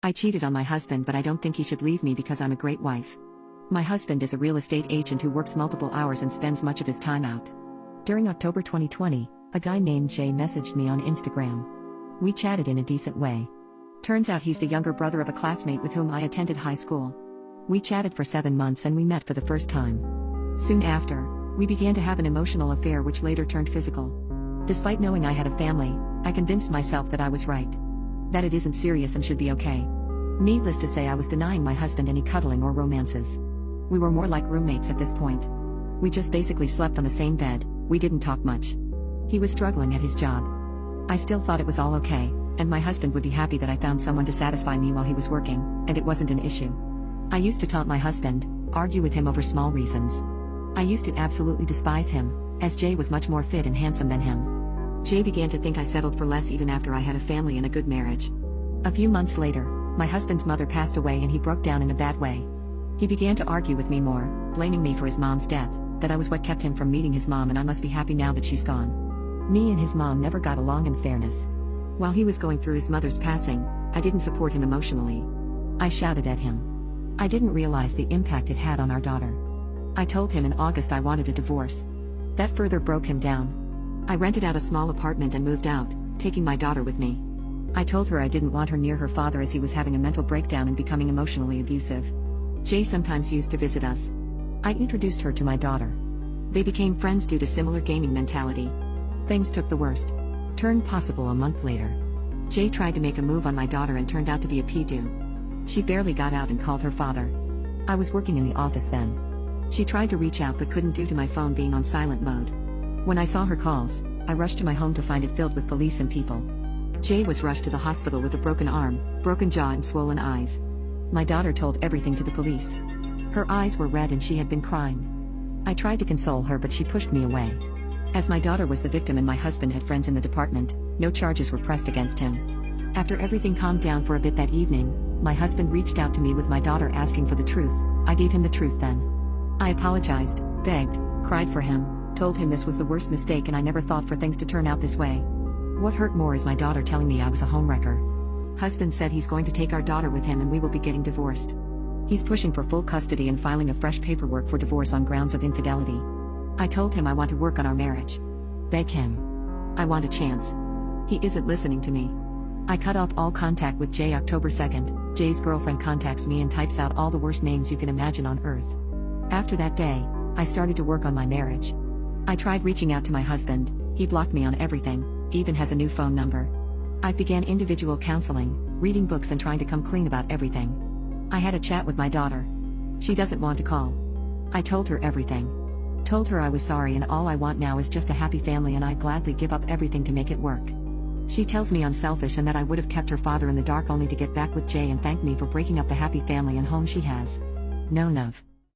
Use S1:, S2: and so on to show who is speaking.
S1: I cheated on my husband, but I don't think he should leave me because I'm a great wife. My husband is a real estate agent who works multiple hours and spends much of his time out. During October 2020, a guy named Jay messaged me on Instagram. We chatted in a decent way. Turns out he's the younger brother of a classmate with whom I attended high school. We chatted for 7 months and we met for the first time. Soon after, we began to have an emotional affair which later turned physical. Despite knowing I had a family, I convinced myself that I was right. That it isn't serious and should be okay. Needless to say, I was denying my husband any cuddling or romances. We were more like roommates at this point. We just basically slept on the same bed, we didn't talk much. He was struggling at his job. I still thought it was all okay, and my husband would be happy that I found someone to satisfy me while he was working, and it wasn't an issue. I used to taunt my husband, argue with him over small reasons. I used to absolutely despise him, as Jay was much more fit and handsome than him. Jay began to think I settled for less even after I had a family and a good marriage. A few months later, my husband's mother passed away and he broke down in a bad way. He began to argue with me more, blaming me for his mom's death, that I was what kept him from meeting his mom and I must be happy now that she's gone. Me and his mom never got along in fairness. While he was going through his mother's passing, I didn't support him emotionally. I shouted at him. I didn't realize the impact it had on our daughter. I told him in August I wanted a divorce. That further broke him down. I rented out a small apartment and moved out, taking my daughter with me. I told her I didn't want her near her father as he was having a mental breakdown and becoming emotionally abusive. Jay sometimes used to visit us. I introduced her to my daughter. They became friends due to similar gaming mentality. Things took the worst turn possible a month later. Jay tried to make a move on my daughter and turned out to be a pedo. She barely got out and called her father. I was working in the office then. She tried to reach out but couldn't due to my phone being on silent mode. When I saw her calls, I rushed to my home to find it filled with police and people. Jay was rushed to the hospital with a broken arm, broken jaw and swollen eyes. My daughter told everything to the police. Her eyes were red and she had been crying. I tried to console her but she pushed me away. As my daughter was the victim and my husband had friends in the department, no charges were pressed against him. After everything calmed down for a bit that evening, my husband reached out to me with my daughter asking for the truth. I gave him the truth then. I apologized, begged, cried for him, told him this was the worst mistake and I never thought for things to turn out this way. What hurt more is my daughter telling me I was a homewrecker. Husband said he's going to take our daughter with him and we will be getting divorced. He's pushing for full custody and filing a fresh paperwork for divorce on grounds of infidelity. I told him I want to work on our marriage. Beg him. I want a chance. He isn't listening to me. I cut off all contact with Jay. October 2nd, Jay's girlfriend contacts me and types out all the worst names you can imagine on earth. After that day, I started to work on my marriage. I tried reaching out to my husband, he blocked me on everything, even has a new phone number. I began individual counseling, reading books and trying to come clean about everything. I had a chat with my daughter. She doesn't want to call. I told her everything. Told her I was sorry and all I want now is just a happy family and I'd gladly give up everything to make it work. She tells me I'm selfish and that I would have kept her father in the dark only to get back with Jay and thank me for breaking up the happy family and home she has. No, Nov.